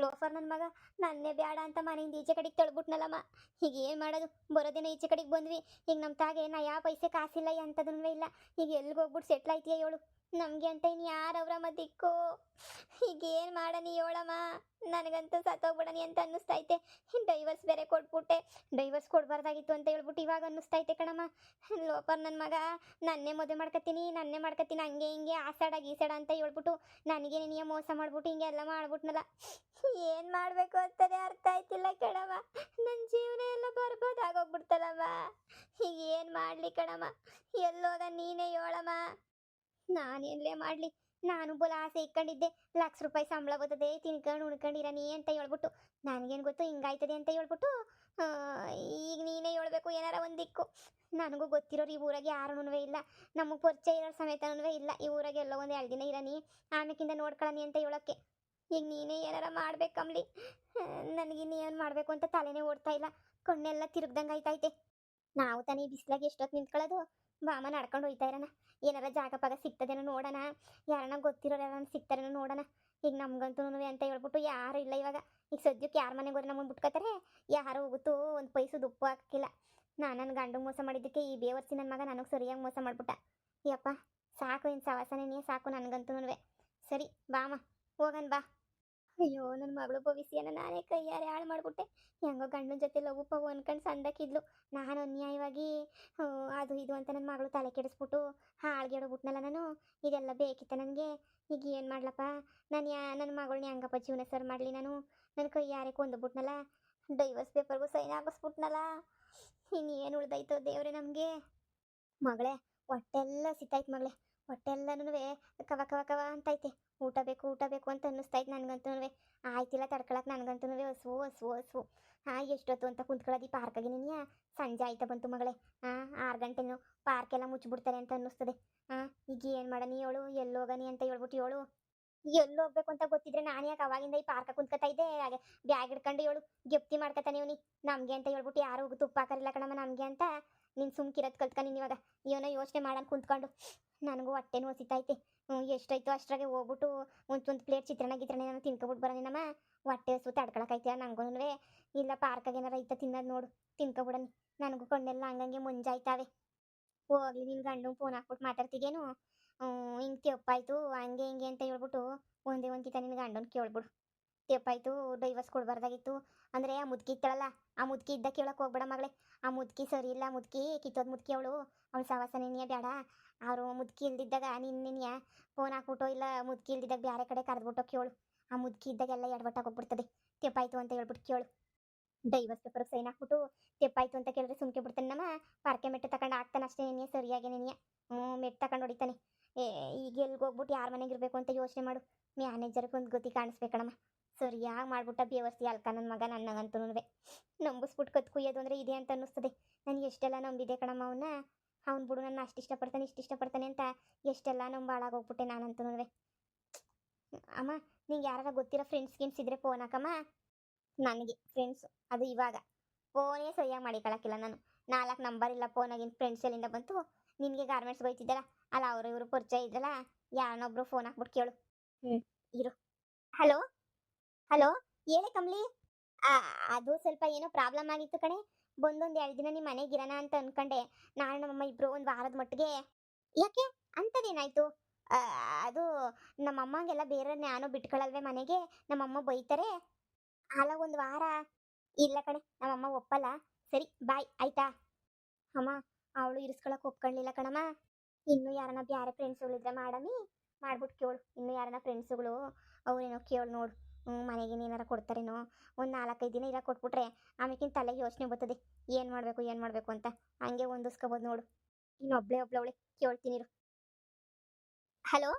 Loafer ನನ್ನ ಮಗ ನನ್ನೇ ಬೇಡ ಅಂತ ಮನೆಯಿಂದ ಈಚೆ ಕಡೆಗೆ ತಳ್ಬಿಟ್ನಲ್ಲಮ್ಮ. ಈಗ ಏನು ಮಾಡೋದು? ಬರೋದಿನ ಈಚೆ ಕಡೆಗೆ ಬಂದ್ವಿ. ಈಗ ನಮ್ಮ ತಾಗೆ ನಾ ಯಾವ ಪೈಸೆ ಕಾಸಿಲ್ಲ ಎಂಥದೂ ಇಲ್ಲ. ಈಗ ಎಲ್ಲಿಗೆ ಹೋಗ್ಬಿಟ್ಟು ಸೆಟ್ಲ್ ಆಯ್ತೀಯ ಹೇಳು? ನಮಗೆ ಅಂತ ಇನ್ನು ಯಾರವ್ರಮ್ಮ ದಿಕ್ಕು? ಈಗ ಏನು ಮಾಡನಿ ಹೇಳಮ್ಮ? ನನಗಂತೂ ಸತ್ತೋಗ್ಬಿಡನಿ ಅಂತ ಅನ್ನಿಸ್ತೈತೆ. ಡೈವರ್ಸ್ ಬೇರೆ ಕೊಟ್ಬಿಟ್ಟೆ. ಡೈವರ್ಸ್ ಕೊಡಬಾರ್ದಾಗಿತ್ತು ಅಂತ ಹೇಳ್ಬಿಟ್ಟು ಇವಾಗ ಅನ್ನಿಸ್ತೈತೆ ಕಣಮ್ಮ. ಲೋಪರ್ ನನ್ನ ಮಗ ನನ್ನೇ ಮದುವೆ ಮಾಡ್ಕೊತೀನಿ ಹಂಗೆ ಹಿಂಗೆ ಆಸಾಡ ಗೀಸಾಡ ಅಂತ ಹೇಳ್ಬಿಟ್ಟು ನನಗೆ ನಿನಗೆ ಮೋಸ ಮಾಡ್ಬಿಟ್ಟು ಹಿಂಗೆಲ್ಲ ಮಾಡ್ಬಿಟ್ನಲ್ಲ. ಏನು ಮಾಡಬೇಕು ಅಂತಾನೆ ಅರ್ಥ ಆಯ್ತಿಲ್ಲ ಕಣಮ್ಮ. ನನ್ನ ಜೀವನ ಎಲ್ಲ ಬರ್ಬೋದಾಗೋಗ್ಬಿಡ್ತಲ್ಲಮ್ಮ. ಈಗ ಏನು ಮಾಡಲಿ ಕಣಮ್ಮ? ಎಲ್ಲೋಗ ನೀನೇ ಹೇಳಮ್ಮ. ನಾನೆಲ್ಲೇ ಮಾಡಲಿ? ನಾನು ಬೋಲ ಆಸೆ ಇಟ್ಕೊಂಡಿದ್ದೆ, ಲಕ್ಷ ರೂಪಾಯಿ ಸಂಬಳ ಬರ್ತದೆ, ತಿನ್ಕೊಂಡು ಉಣ್ಕೊಂಡಿರನಿ ಅಂತ ಹೇಳ್ಬಿಟ್ಟು. ನನಗೇನು ಗೊತ್ತು ಹಿಂಗಾಯ್ತದೆ ಅಂತ ಹೇಳ್ಬಿಟ್ಟು. ಈಗ ನೀನೇ ಹೇಳ್ಬೇಕು ಏನಾರ ಒಂದು ದಿಕ್ಕು. ನನಗೂ ಗೊತ್ತಿರೋರು ಈ ಊರಾಗೆ ಯಾರೂ ಇಲ್ಲ, ನಮಗೆ ಪರಿಚಯ ಇರೋ ಸಮೇತನೂ ಇಲ್ಲ. ಈ ಊರಾಗೆ ಎಲ್ಲೋ ಒಂದು 2 ದಿನ ಇರನಿ, ಆಮೇಕಿಂದ ನೋಡ್ಕೊಳ್ಳನಿ ಅಂತ ಹೇಳೋಕ್ಕೆ. ಈಗ ನೀನೇ ಏನಾರ ಮಾಡ್ಬೇಕಂಬ್ಲಿ. ನನಗಿನ್ನು ಏನು ಮಾಡಬೇಕು ಅಂತ ತಲೆನೇ ಓಡ್ತಾ ಇಲ್ಲ, ಕಣ್ಣೆಲ್ಲ ತಿರುಗ್ದಂಗೆ ಆಯ್ತೈತೆ. ನಾವು ತಾನೇ ಬಿಸಿಲಾಗಿ ಎಷ್ಟೊತ್ತು ನಿಂತ್ಕೊಳ್ಳೋದು? ಬಾಮ ನಡ್ಕೊಂಡು ಹೋಯ್ತಾ ಇರೋಣ. ಏನಾರ ಜಾಗ ಪಾಗ ಸಿಗ್ತದೇನೋ ನೋಡೋಣ, ಯಾರನ್ನ ಗೊತ್ತಿರೋರು ಯಾರನ್ನ ಸಿಗ್ತಾರೇನೋ ನೋಡೋಣ. ಈಗ ನಮ್ಗಂತೂ ಅಂತ ಹೇಳ್ಬಿಟ್ಟು ಯಾರು ಇಲ್ಲ ಇವಾಗ. ಈಗ ಸದ್ಯಕ್ಕೆ ಯಾರ ಮನೆಗೆ ಹೋದ್ರೆ ನಮ್ಮನ್ನು ಬಿಟ್ಕೋತಾರೆ? ಯಾರು ಹೋಗುತ್ತೋ ಒಂದು ಪೈಸದ ಉಪ್ಪು ಹಾಕಿಲ್ಲ. ನನ್ನ ಗಂಡು ಮೋಸ ಮಾಡಿದ್ದಕ್ಕೆ ಈ ಬೇವರ್ಸಿ ನನ್ನ ಮಗ ನನಗೆ ಸರಿಯಾಗಿ ಮೋಸ ಮಾಡ್ಬಿಟ್ಟ. ಯಪ್ಪ ಸಾಕು, ಇನ್ನು ಸವಾಸನೇ ಸಾಕು ನನಗಂತೂ. ಸರಿ ಬಾಮ ಹೋಗಣ ಬಾ. ಅಯ್ಯೋ ನನ್ನ ಮಗಳು ಭವಿಷ್ಯನ ನಾನೇ ಕೈಯಾರೆ ಹಾಳು ಮಾಡಿಬಿಟ್ಟೆ. ಹೆಂಗೋ ಗಂಡನ ಜೊತೆ ಲವ್ ಪವ್ ಅನ್ಕೊಂಡು ಸಂದಕ್ಕಿದ್ಲು. ನಾನು ಅನ್ಯಾಯವಾಗಿ ಅದು ಇದು ಅಂತ ನನ್ನ ಮಗಳು ತಲೆ ಕೆಡಿಸ್ಬಿಟ್ಟು ಹಾಳ್ಗೆಡೋಗ್ಬಿಟ್ನಲ್ಲ ನಾನು. ಇದೆಲ್ಲ ಬೇಕಿತ್ತ ನನಗೆ? ಈಗ ಏನು ಮಾಡ್ಲಪ್ಪ? ನನ್ನ ಮಗಳನ್ನ ಹೆಂಗಪ್ಪ ಜೀವನ ಸರ್ ಮಾಡಲಿ ನಾನು? ನನ್ನ ಕೈಯಾರೆ ಕೊಂದುಬಿಟ್ನಲ್ಲ, ಡೈವರ್ಸ್ ಪೇಪರ್ಗೂ ಸೈನ್ ಹಾಕಿಸ್ಬಿಟ್ನಲ್ಲ. ಇನ್ನೇನು ಉಳ್ದಾಯ್ತೋ ದೇವ್ರೆ ನಮಗೆ. ಮಗಳೇ ಹೊಟ್ಟೆಲ್ಲ ಸಿತ್ತಾಯ್ತು ಮಗಳೇ, ಹೊಟ್ಟೆಲ್ಲನೂ ಕವ ಕವ ಕವ ಅಂತೈತೆ. ಊಟ ಬೇಕು ಅಂತ ಅನ್ನಿಸ್ತೈತೆ ನನಗಂತೂ. ಆಯ್ತಿಲ್ಲ ತಡ್ಕೊಳಕ್ಕೆ ನನಗಂತೂ ಹಸು ಹಸು ಹಸು. ಎಷ್ಟೊತ್ತು ಅಂತ ಕುಂತ್ಕೊಳ್ಳೋದು ಈ ಪಾರ್ಕಾಗೆ? ನೀನು ಸಂಜೆ ಆಯ್ತಾ ಬಂತು ಮಗಳೇ. 6 ಗಂಟೆನೂ ಪಾರ್ಕೆಲ್ಲ ಮುಚ್ಚಿಬಿಡ್ತಾರೆ ಅಂತ ಅನ್ನಿಸ್ತದೆ. ಈಗ ಏನು ಮಾಡನಿ ಹೇಳು? ಎಲ್ಲಿ ಹೋಗನಿ ಅಂತ ಹೇಳ್ಬಿಟ್ಟು ಹೇಳು? ಎಲ್ಲಿ ಹೋಗ್ಬೇಕು ಅಂತ ಗೊತ್ತಿದ್ರೆ ನಾನು ಯಾಕೆ ಅವಾಗಿಂದ ಈ ಪಾರ್ಕ ಕುಂತ್ಕೊತಾ ಇದ್ದೆ? ಹಾಗೆ ಬ್ಯಾಗ್ ಹಿಡ್ಕೊಂಡು ಹೇಳು ಗೆಪ್ತಿ ಮಾಡ್ಕೊತಾನೆ ಇವನಿ. ನಮಗೆ ಅಂತ ಹೇಳ್ಬಿಟ್ಟು ಯಾರು ಹೋಗಿ ತುಪ್ಪ ಹಾಕರಿಲ್ಲ ಕಣಮ್ಮ ನಮಗೆ ಅಂತ. ನೀನು ಸುಮ್ಕಿರೋದು ಕಲ್ತ್ಕ. ನೀನು ಇವಾಗ ಏನೋ ಯೋಚನೆ ಮಾಡೋಣ ಕುಂತ್ಕೊಂಡು. ನನಗೂ ಹೊಟ್ಟೆನೂ ಹಸಿತೈತೆ. ಎಷ್ಟಾಯ್ತು ಅಷ್ಟ್ರಾಗೆ ಹೋಗ್ಬಿಟ್ಟು ಒಂದು ಪ್ಲೇಟ್ ಚಿತ್ರಾನ್ನ ನಾನು ತಿನ್ಕೊಬಿಟ್ಟು ಬರೋಣಮ್ಮ. ಹೊಟ್ಟೆ ಹಸು ತಡ್ಕೊಳಕೈತೆ ನನಗೂ. ಇಲ್ಲ ಪಾರ್ಕಾಗೆ ಏನಾರ ಐತ ತಿನ್ನೋದು ನೋಡು, ತಿನ್ಕೊಬಿಡನಿ. ನನಗೂ ಕಣ್ಣೆಲ್ಲ ಹಂಗಂಗೆ ಮುಂಜಾಯ್ತಾವೆ. ಹೋಗ್ಲಿ ನಿನ್ನ ಗಂಡು ಫೋನ್ ಹಾಕ್ಬಿಟ್ಟು ಮಾತಾಡ್ತಿಗೇನು? ಹಿಂಗೆ ತೆಪ್ಪಾಯ್ತು ಹಂಗೆ ಹಿಂಗೆ ಅಂತ ಹೇಳ್ಬಿಟ್ಟು ಒಂದೇ ಒಂದು ಕಿತ ನಿನ್ನ ಗಂಡನ ಕೇಳ್ಬಿಡು. ತೆಪ್ಪಾಯ್ತು ಡೈವರ್ಸ್ ಕೊಡಬಾರ್ದಾಗಿತ್ತು ಅಂದರೆ ಆ ಮುದುಕಿ ಇತ್ತಳಲ್ಲ, ಆ ಮುದುಕಿ ಇದ್ದ ಕೇಳಕ್ಕೆ ಹೋಗ್ಬೇಡ ಮಗಳೇ. ಆ ಮುದುಕಿ ಸರಿ ಇಲ್ಲ, ಮುದುಕಿ ಕಿತ್ತೋದು ಮುದುಕಿ ಅವಳು ಸವಾಸನೇನಿಯ ಬೇಡ. ಅವರು ಮುದುಕಿ ಇಲ್ದಿದ್ದಾಗ ನಿನ್ನೆಯ ಫೋನ್ ಹಾಕ್ಬಿಟ್ಟು ಇಲ್ಲ ಮುದುಕಿ ಇಲ್ದಿದ್ದಾಗ ಬೇರೆ ಕಡೆ ಕರೆದ್ಬಿಟ್ಟು ಕೇಳು. ಆ ಮುದುಕಿ ಇದ್ದಾಗೆಲ್ಲ ಎಡವಟ್ಟಾಗಿ ಹೋಗ್ಬಿಡ್ತದೆ. ತೆಪ್ಪಾಯ್ತು ಅಂತ ಹೇಳ್ಬಿಟ್ಟು ಕೇಳು. ಡೈವರ್ಸ್ ಪೇಪರ್ ಸೈನ್ ಹಾಕ್ಬಿಟ್ಟು ತೆಪ್ಪಾಯ್ತು ಅಂತ ಕೇಳಿದ್ರೆ ಸುಮ್ಕೆ ಬಿಡ್ತಾನೆ ನಮ್ಮ. ಪಾರ್ಕೆ ಮೆಟ್ಟು ತಗೊಂಡು ಹಾಕ್ತಾನೆ ಅಷ್ಟೇ ನೆನೆಯ, ಸರಿಯಾಗಿ ನೆನೆಯ. ಮೆಟ್ಟು ತಗೊಂಡು ಹೊಡಿತಾನೆ. ಈಗ ಎಲ್ಲಿಗೆ ಹೋಗ್ಬಿಟ್ಟು ಯಾರ ಮನೆಗೆ ಇರಬೇಕು ಅಂತ ಯೋಚನೆ ಮಾಡು. ಮ್ಯಾನೇಜರ್ಗೆ ಒಂದು ಗತಿ ಕಾಣಿಸ್ಬೇಕಣಮ್ಮ. ಸರಿಯಾಗಿ ಮಾಡ್ಬಿಟ್ಟ ಬೇವರ್ಸಿ ಅಲ್ಕ ನನ್ನ ಮಗ. ನನಗಂತೂ ನಂಬಿಸ್ಬಿಟ್ಟು ಕತ್ ಕುಯ್ಯೋದು ಅಂದರೆ ಇದೆ ಅಂತ ಅನ್ನಿಸ್ತದೆ. ನನಗೆ ಎಷ್ಟೆಲ್ಲ ನಂಬಿದೆ ಕಣಮ್ಮ ಅವನ್ನ. ಅವ್ನು ಬಿಡು ನನ್ನ ಅಷ್ಟು ಇಷ್ಟಪಡ್ತಾನೆ ಇಷ್ಟು ಇಷ್ಟಪಡ್ತಾನೆ ಅಂತ ಎಷ್ಟೆಲ್ಲ ನಂಬ ಹಾಳಾಗೋಗ್ಬಿಟ್ಟೆ ನಾನಂತೂ. ಅಮ್ಮ ನಿಂಗೆ ಯಾರು ಗೊತ್ತಿರೋ ಫ್ರೆಂಡ್ಸ್ ಗಿನ್ಸ್ ಇದ್ರೆ ಫೋನ್ ಹಾಕಮ್ಮ. ನನಗೆ ಫ್ರೆಂಡ್ಸ್ ಅದು ಇವಾಗ ಫೋನೇ ಸರಿಯಾಗಿ ಮಾಡಿಕೊಳ್ಳೋಕ್ಕಿಲ್ಲ ನಾನು. 4 ನಂಬರ್ ಇಲ್ಲ ಫೋನಾಗಿನ. ಫ್ರೆಂಡ್ಸ್ ಎಲ್ಲಿಂದ ಬಂತು? ನಿನಗೆ ಗಾರ್ಮೆಂಟ್ಸ್ಗೆ ಹೋಯ್ತಿದ್ದಲ್ಲ ಅಲ್ಲ, ಅವರು ಇವರು ಪರಿಚಯ ಇದ್ದಲ್ಲ, ಯಾರನ್ನೊಬ್ರು ಫೋನ್ ಹಾಕ್ಬಿಟ್ಟು ಕೇಳು. ಇರು. ಹಲೋ ಹಲೋ ಹೇಳಿ ಕಮ್ಲಿ. ಅದು ಸ್ವಲ್ಪ ಏನೋ ಪ್ರಾಬ್ಲಮ್ ಆಗಿತ್ತು ಕಣೆ. ಬಂದೊಂದು 2 ದಿನ ನಿಮ್ಮ ಮನೆಗೆ ಇರೋಣ ಅಂತ ಅನ್ಕೊಂಡೆ. ನಾನು ನಮ್ಮಮ್ಮ ಇಬ್ರು ಒಂದು ವಾರದ ಮಟ್ಟಿಗೆ. ಯಾಕೆ ಅಂಥದ್ದೇನಾಯ್ತು? ಅದು ನಮ್ಮಮ್ಮಗೆಲ್ಲ ಬೇರೆ ನಾನು ಬಿಟ್ಕೊಳ್ಳಲ್ವೇ ಮನೆಗೆ, ನಮ್ಮಮ್ಮ ಬೈತಾರೆ. ಅಲ್ಲ ಒಂದು ವಾರ. ಇಲ್ಲ ಕಣೆ ನಮ್ಮಮ್ಮ ಒಪ್ಪಲ್ಲ. ಸರಿ ಬಾಯ್ ಆಯ್ತಾ? ಅಮ್ಮ ಅವಳು ಇರಿಸ್ಕೊಳಕ್ಕೆ ಒಪ್ಕೊಳ್ಳಿಲ್ಲ ಕಣಮ್ಮ. ಇನ್ನೂ ಯಾರನ್ನ ಬೇರೆ ಫ್ರೆಂಡ್ಸ್ಗಳಿದ್ರೆ ಮಾಡಮಿ, ಮಾಡ್ಬಿಟ್ಟು ಕೇಳು. ಇನ್ನೂ ಯಾರನ್ನ ಫ್ರೆಂಡ್ಸ್ಗಳು ಅವ್ರೇನೋ ಕೇಳು ನೋಡು. ಮನೆಗೆ ಏನಾರ ಕೊಡ್ತಾರೇನೋ. ಒಂದು 4-5 ದಿನ ಇರ ಕೊಟ್ಬಿಟ್ರೆ ಆಮೇಕಿನ ತಲೆಗೆ ಯೋಚನೆ ಬರ್ತದೆ ಏನು ಮಾಡಬೇಕು ಅಂತ. ಹಂಗೆ ಹೊಂದಿಸ್ಕೋಬೋದು ನೋಡು. ಒಬ್ಳೆ ಕೇಳ್ತೀನಿ. ಹಲೋ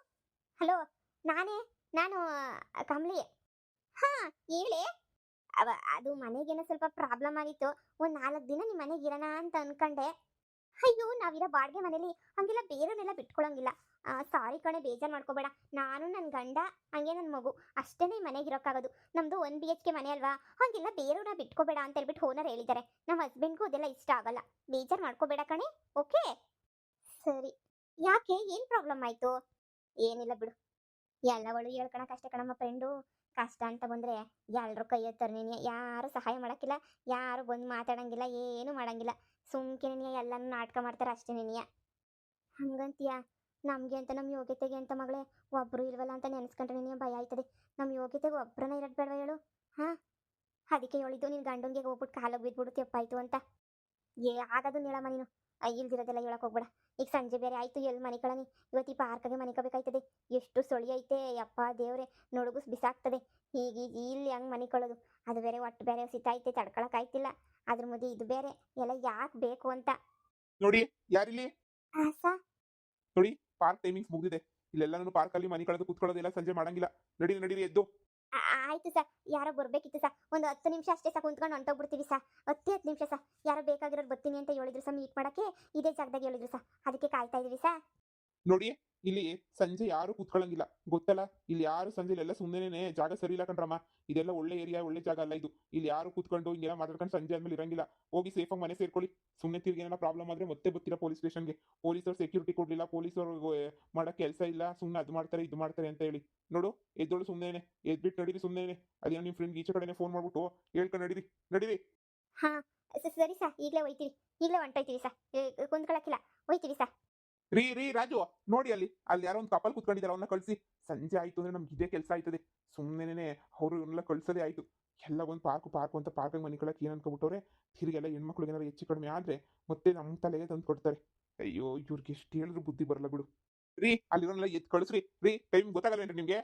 ಹಲೋ ನಾನು ಕಮ್ಲಿ. ಹೇಳಿ. ಅದು ಮನೆಗೇನೋ ಸ್ವಲ್ಪ ಪ್ರಾಬ್ಲಮ್ ಆಗಿತ್ತು. ಒಂದು 4 ದಿನ ನಿಮ್ಮ ಮನೆಗೆ ಇರೋಣ ಅಂತ ಅನ್ಕೊಂಡೆ. ಅಯ್ಯೋ ನಾವಿರೋ ಬಾಡಿಗೆ ಮನೇಲಿ ಹಂಗೆಲ್ಲ ಬೇರೆಯವನ್ನೆಲ್ಲ ಬಿಟ್ಕೊಳಂಗಿಲ್ಲ. ಸಾರಿ ಕಣೆ ಬೇಜಾರು ಮಾಡ್ಕೋಬೇಡ. ನಾನು ನನ್ನ ಗಂಡ ಹಂಗೆ ನನ್ನ ಮಗು ಅಷ್ಟೇ ಮನೆಗೆ ಇರೋಕ್ಕಾಗೋದು. ನಮ್ಮದು 1 BHK ಮನೆ ಅಲ್ವಾ, ಹಂಗೆಲ್ಲ ಬೇರೆಯವ್ರನ್ನ ಬಿಟ್ಕೋಬೇಡ ಅಂತ ಹೇಳ್ಬಿಟ್ಟು ಓನರ್ ಹೇಳಿದ್ದಾರೆ. ನಮ್ಮ ಹಸ್ಬೆಂಡ್ಗೂ ಅದೆಲ್ಲ ಇಷ್ಟ ಆಗಲ್ಲ. ಬೇಜಾರು ಮಾಡ್ಕೋಬೇಡ ಕಣೆ. ಓಕೆ ಸರಿ. ಯಾಕೆ ಏನು ಪ್ರಾಬ್ಲಮ್ ಆಯಿತು? ಏನಿಲ್ಲ ಬಿಡು. ಎಲ್ಲವಳು ಹೇಳ್ಕೊಳಕ್ಕೆ ಅಷ್ಟೇ ಕಣಮ್ಮ ಫ್ರೆಂಡು. ಕಷ್ಟ ಅಂತ ಬಂದರೆ ಎಲ್ಲರೂ ಕೈ ಎತ್ತಾರೆ ನೀನು, ಯಾರು ಸಹಾಯ ಮಾಡೋಕ್ಕಿಲ್ಲ, ಯಾರು ಬಂದು ಮಾತಾಡಂಗಿಲ್ಲ, ಏನು ಮಾಡಂಗಿಲ್ಲ. ಸುಮ್ಕೆ ನೀನು ಎಲ್ಲನೂ ನಾಟಕ ಮಾಡ್ತಾರೆ ಅಷ್ಟೇ ನೀನು. ಹಂಗಂತೀಯ? ನಮಗೆ ಅಂತ ನಮ್ಮ ಯೋಗ್ಯತೆಗೆ ಅಂತ ಮಗಳೇ ಒಬ್ಬರು ಇಲ್ವಲ್ಲ ಅಂತ ನೆನೆಸ್ಕೊಂಡ್ರೆ ನಿನಗೆ ಭಯ ಆಯ್ತದೆ. ನಮ್ಮ ಯೋಗ್ಯತೆಗೆ ಒಬ್ಬರನ್ನ ಇರೋದು ಬೇಡವಾ ಹೇಳು? ಹಾಂ, ಅದಕ್ಕೆ ಹೇಳಿದ್ದು ನಿನ್ನ ಗಂಡಂಗೆ ಹೋಗ್ಬಿಟ್ಟು ಕಾಲಿಗೆ ಬಿದ್ದುಬಿಡು ತೆಪ್ಪಾಯ್ತು ಅಂತ. ಆಗದು ಹೇಳಮ್ಮ ನೀನು. ಇಲ್ದಿರೋದೆಲ್ಲ ಹೇಳಕ್ ಹೋಗ್ಬೇಡ. ಈಗ ಸಂಜೆ ಬೇರೆ ಆಯ್ತು, ಎಲ್ಲಿ ಮನೆ ಕಳನಿ? ಇವತ್ತು ಈ ಪಾರ್ಕ್ಗೆ ಮನಿಕೋಬೇಕಾಯ್ತದೆ. ಎಷ್ಟು ಸೊಳಿ ಐತೆ ಯಪ್ಪ ದೇವ್ರೆ, ನೊಣಗುಸ್ ಬಿಸಾಕ್ತದೆ. ಹೀಗೀಗ ಇಲ್ಲಿ ಹಂಗೆ ಮನೆ ಕಳೋದು, ಅದು ಬೇರೆ ಒಟ್ಟು ಬೇರೆ ಸಿತಾಯ್ತೆ, ತಡ್ಕೊಳಕ್ಕಾಯ್ತಿಲ್ಲ. ಅದ್ರ ಮಧ್ಯೆ ಇದು ಬೇರೆ ಎಲ್ಲ ಯಾಕೆ ಬೇಕು ಅಂತ. ನೋಡಿ ಯಾರಿಲ್ಲಿ? ಆಸ ನೋಡಿ, ಪಾರ್ಕ್ ಟೈಮಿಂಗ್ಸ್ ಮುಗಿದಿದೆ. ಇಲ್ಲೆಲ್ಲಾನು ಪಾರ್ಕ್ ಅಲ್ಲಿ ಮನೆ ಕಳೆದು ಕೂತ್ಕೊಳ್ಳೋದೆಲ್ಲ ಸಂಜೆ ಮಾಡಂಗಿಲ್ಲ. ನಡೀರಿ ನಡೀರಿ ಎದ್ದು. ಆಯ್ತು ಸರ್, ಯಾರೋ ಬರ್ಬೇಕಿತ್ತು ಸರ್. ಒಂದು 10 ನಿಮಿಷ ಅಷ್ಟೇ ಸರ್, ಕುಂತ್ಕೊಂಡು ಹೊಂಟೋಗ್ಬಿಡ್ತೀವಿ ಸರ್. 10 ನಿಮಿಷ ಸರ್. ಯಾರೋ ಬೇಕಾಗಿರೋರು ಬರ್ತೀನಿ ಅಂತ ಹೇಳಿದ್ರು ಸರ್, ಮೀಟ್ ಮಾಡೋಕ್ಕೆ ಇದೇ ಜಾಗದಾಗ ಹೇಳಿದ್ರು ಸರ್, ಅದಕ್ಕೆ ಕಾಯ್ತಾ ಇದೀವಿ ಸರ್. ನೋಡಿ, ಇಲ್ಲಿ ಸಂಜೆ ಯಾರು ಕೂತ್ಕೊಳ್ಳಂಗಿಲ್ಲ, ಗೊತ್ತಲ್ಲ? ಇಲ್ಲಿ ಯಾರು ಸಂಜೆ ಎಲ್ಲ ಸುಮ್ಮನೆ ಜಾಗ ಸರಿ ಇಲ್ಲ ಕಣ್ರಮ್ಮ. ಇದೆಲ್ಲ ಒಳ್ಳೆ ಏರಿಯಾ, ಒಳ್ಳೆ ಜಾಗ ಅಲ್ಲ ಇದು. ಇಲ್ಲಿ ಯಾರು ಕೂತ್ಕೊಂಡು ಹಿಂಗೆಲ್ಲ ಮಾತಾಡ್ಕೊಂಡು ಸಂಜೆ ಆದ್ಮೇಲೆ ಇರಂಗಿಲ್ಲ. ಹೋಗಿ ಸೇಫಾಗಿ ಮನೆ ಸೇರ್ಕೊಳ್ಳಿ. ಸುಮ್ಮನೆ ತಿರ್ಗಿ ಏನಾರ ಪ್ರಾಬ್ಲಮ್ ಆದ್ರೆ ಮತ್ತೆ ಬರ್ತೀರಾ ಪೊಲೀಸ್ ಸ್ಟೇಷನ್ಗೆ. ಪೊಲೀಸರು ಸೆಕ್ಯೂರಿಟಿ ಕೊಡ್ಲಿಲ್ಲ, ಪೊಲೀಸರು ಮಾಡಕ್ಕೆ ಕೆಲಸ ಇಲ್ಲ, ಸುಮ್ಮನೆ ಅದು ಮಾಡ್ತಾರೆ ಇದು ಮಾಡ್ತಾರೆ ಅಂತ ಹೇಳಿ. ನೋಡು, ಎದ್ದೋಳು ಸುಮ್ಮನೆ, ಎದ್ಬಿಟ್ಟು ನಡೀರಿ ಸುಮ್ಮನೆ. ಅದೇನೋ ನಿಮ್ಮ ಫ್ರೆಂಡ್ ಈಚೆ ಕಡೆನೇ ಫೋನ್ ಮಾಡ್ಬಿಟ್ಟು ಹೇಳ್ಕೊಂಡು ನಡೀರಿ ನಡೀರಿ. ಹಾಂ ಸರಿ ಸರ್, ಈಗಲೇ ಹೋಯ್ತೀವಿ, ಈಗಲೇ ಹೊಂಟೋಯ್ತೀವಿ ಸರ್. ಕುಂತ್ಕೊಳ್ಳೋಕ್ಕಿಲ್ಲ, ಹೋಯ್ತೀವಿ ಸರ್. ರೀ ರಾಜು, ನೋಡಿ ಅಲ್ಲಿ ಯಾರೋ ಒಂದು ಕಪಲ್ ಕುತ್ಕೊಂಡಿದ್ದಾರೆ, ಅವನ್ನ ಕಳ್ಸಿ. ಸಂಜೆ ಆಯ್ತು ಅಂದ್ರೆ ನಮ್ಗೆ ಇದೇ ಕೆಲಸ ಆಯ್ತದೆ. ಸುಮ್ಮನೆ ಅವರು ಇವನ್ನೆಲ್ಲ ಕಳ್ಸೋದೇ ಆಯ್ತು. ಎಲ್ಲ ಒಂದು ಪಾರ್ಕ್ ಅಂತ ಪಾರ್ಕಿಗೆ ಮನೆ ಕಳಕ್ಕೆ ಏನು ಅನ್ಕೊಬಿಟ್ಟವ್ರೆ. ತಿರುಗೆಲ್ಲ ಹೆಣ್ಮಕ್ಳಿಗೆ ಏನಾರು ಹೆಚ್ಚು ಕಡಿಮೆ ಆದ್ರೆ ಮತ್ತೆ ನಮ್ಮ ತಲೆಗೆ ತಂದು ಕೊಡ್ತಾರೆ. ಅಯ್ಯೋ, ಇವ್ರಿಗೆ ಎಷ್ಟು ಹೇಳಿದ್ರು ಬುದ್ಧಿ ಬರಲ್ಲ ಬಿಡು. ರೀ, ಅಲ್ಲಿರೋನೆಲ್ಲ ಎದ್ದು ಕಳಿಸ್ರಿ. ರೀ, ಟೈಮ್ ಗೊತ್ತಾಗಲ್ವೇನ್ರಿ ನಿಮ್ಗೆ?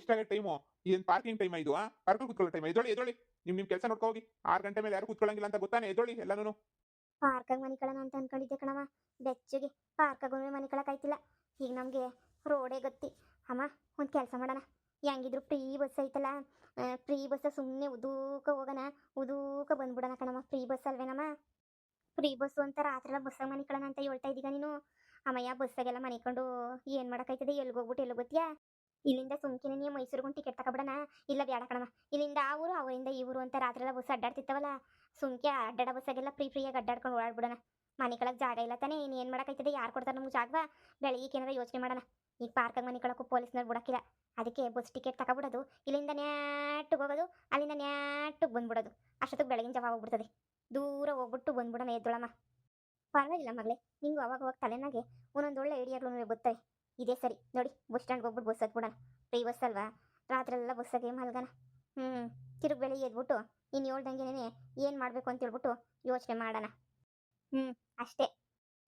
ಎಷ್ಟಾಗತ್ತೆ ಟೈಮು? ಇದೇನು ಪಾರ್ಕಿಂಗ್ ಟೈಮ್ ಇದು? ಪಾರ್ಕಲ್ಲಿ ಕುತ್ಕೊಳ್ಳೋ ಟೈಮ್? ಎದೊಳಿ ನಿಮ್ ಕೆಲಸ ನೋಡ್ಕೊ ಹೋಗಿ. 6 ಗಂಟೆ ಮೇಲೆ ಯಾರು ಕುತ್ಕೊಳ್ಳಂಗಿಲ್ಲ ಅಂತ ಗೊತ್ತಾನೆ? ಎದೊಳಿ ಎಲ್ಲಾನು. ಪಾರ್ಕಾಗ ಮನೆ ಕಳೋಣ ಅಂತ ಅನ್ಕೊಂಡಿದ್ದೆ ಕಣವ. ಬೆಚ್ಚಗೆ ಪಾರ್ಕಾಗೂ ಮನೆ ಕಳಕ್ಕಾಯ್ತಿಲ್ಲ. ಈಗ ನಮಗೆ ರೋಡೇ ಗತಿ. ಅಮ್ಮ, ಒಂದು ಕೆಲಸ ಮಾಡೋಣ. ಹೆಂಗಿದ್ರು ಫ್ರೀ ಬಸ್ ಐತಲ್ಲ, ಫ್ರೀ ಬಸ್ ಸುಮ್ಮನೆ ಉದೂಕ ಹೋಗೋಣ, ಉದೂಕ ಬಂದ್ಬಿಡೋಣ ಕಣಮ್ಮ. ಫ್ರೀ ಬಸ್ ಅಲ್ವೇನಮ್ಮ? ಫ್ರೀ ಬಸ್ಸು ಅಂತ ರಾತ್ರಿ ಎಲ್ಲ ಬಸ್ಸಾಗ ಮನೆ ಕಳೋಣ ಅಂತ ಹೇಳ್ತಾ ಇದ್ದೀಗ ನೀನು. ಅಮ್ಮಯ್ಯ, ಬಸ್ಸಾಗೆಲ್ಲ ಮನಿಕೊಂಡು ಏನು ಮಾಡೋಕ್ಕಾಯ್ತದೆ? ಎಲ್ಲಿಗೆ ಹೋಗ್ಬಿಟ್ಟು ಎಲ್ಲಿ ಗೊತ್ತೀಯಾ? ಇಲ್ಲಿಂದ ಸುಮ್ಕಿನ ನೀವು ಮೈಸೂರಿಗೊಂದು ಟಿಕೆಟ್ ತಗೊಬಿಡೋಣ. ಇಲ್ಲ ಬೇಡ ಕಣಮ್ಮ, ಇಲ್ಲಿಂದ ಆ ಊರು, ಅವರಿಂದ ಈ ಊರು ಅಂತ ರಾತ್ರಿ ಎಲ್ಲ ಬಸ್ ಅಡ್ಡಾಡ್ತಿತ್ತವಲ್ಲ, ಸುಮ್ಕೆ ಅಡ್ಡಾಡ ಬಸ್ಸಾಗೆಲ್ಲ ಫ್ರೀಯಾಗಿ ಅಡ್ಡಾಡ್ಕೊಂಡು ಓಡಾಡ್ಬಿಡೋಣ. ಮನೆ ಕಳಕ್ಕೆ ಜಾಗ ಇಲ್ಲ ತಾನೇ, ಇನ್ನೇನು ಮಾಡೋಕ್ಕಾಯ್ತದೆ? ಯಾರು ಕೊಡ್ತಾರೆ ನಮ್ಗೆ ಜಾಗ? ಬೆಳಗ್ಗೆ ಏನಾರ ಯೋಚನೆ ಮಾಡೋಣ. ಈಗ ಪಾರ್ಕಾಗ ಮನೆ ಕಳಕ್ಕೂ ಪೊಲೀಸ್ನವ್ರು ಬಿಡೋಕ್ಕಿಲ್ಲ. ಅದಕ್ಕೆ ಬಸ್ ಟಿಕೆಟ್ ತಗೊಬಿಡೋದು, ಇಲ್ಲಿಂದ ನ್ಯಾಟಗೆ ಹೋಗೋದು, ಅಲ್ಲಿಂದ ನ್ಯಾಟಗೆ ಬಂದ್ಬಿಡೋದು. ಅಷ್ಟೊತ್ತಿಗೆ ಬೆಳಗಿನ ಜಾವ ಹೋಗ್ಬಿಡ್ತದೆ. ದೂರ ಹೋಗ್ಬಿಟ್ಟು ಬಂದ್ಬಿಡೋಣ. ಎದ್ದೊಳಮ್ಮ, ಪರವಾಗಿಲ್ಲ ಮಗಳೇ, ನಿಂಗೂ ಅವಾಗ ತಲೆನಾಗೆ ಒಂದೊಂದು ಒಳ್ಳೆ ಐಡಿಯಾಗಳು ಬರ್ತವೆ. ಇದೇ ಸರಿ ನೋಡಿ, ಬಸ್ ಸ್ಟ್ಯಾಂಡ್ಗೆ ಹೋಗ್ಬಿಟ್ಟು ಬಸ್ ಹತ್ಬಿಡೋಣ. ಫ್ರೀ ಬಸ್ ಅಲ್ವಾ, ರಾತ್ರೆಲ್ಲ ಬಸ್ಸಾಗೆ ಮಲ್ಗೋಣ. ತಿರುಗಿ ಬೆಳಿಗ್ಗೆ ಎದ್ಬಿಟ್ಟು ಇನ್ನು ಹೇಳ್ದಂಗೆನೇ ಏನು ಮಾಡಬೇಕು ಅಂತ ಹೇಳ್ಬಿಟ್ಟು ಯೋಚನೆ ಮಾಡೋಣ. ಅಷ್ಟೇ.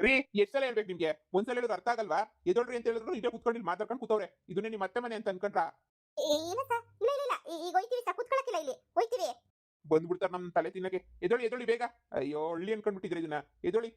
ರೀ, ಎಷ್ಟು ಸಲ ಹೇಳ್ಬೇಕು ನಿಮ್ಗೆ? ಒಂದ್ಸಲ ಹೇಳಿದ್ರೆ ಅರ್ಥ ಆಗಲ್ವಾ? ಎದೊಳ್ರಿ ಅಂತ ಹೇಳಿದ್ರು ಇದೇ ಕುತ್ಕೊಂಡು ಇಲ್ಲಿ ಮಾತಾಡ್ಕೊಂಡು ಕೂತವ್ರೆ. ಇದನ್ನೇ ನಿಮ್ಮ ಅತ್ತೆ ಮನೆ ಅಂತ ಅನ್ಕೊಂಡ್ರಾ? ಇಲ್ಲ ಸರ್, ಇಲ್ಲ ಇಲ್ಲ ಇಲ್ಲ, ಈಗ ಹೋಯ್ತೀವಿ ಸರ್, ಕುತ್ಕೊಳಕ್ಕಿಲ್ಲ, ಇಲ್ಲಿ ಹೋಯ್ತೀವಿ. ಬಂದ್ಬಿಡ್ತಾರೆ ನಮ್ಮ ತಲೆ ತಿನ್ನಕ್ಕೆ. ಎದೊಳಿ ಬೇಗ. ಅಯ್ಯೋ, ಹಳ್ಳಿ ಅನ್ಕೊಂಡ್ಬಿಟ್ಟಿದ್ರೆ ಇದನ್ನ. ಎದೊಳಿ.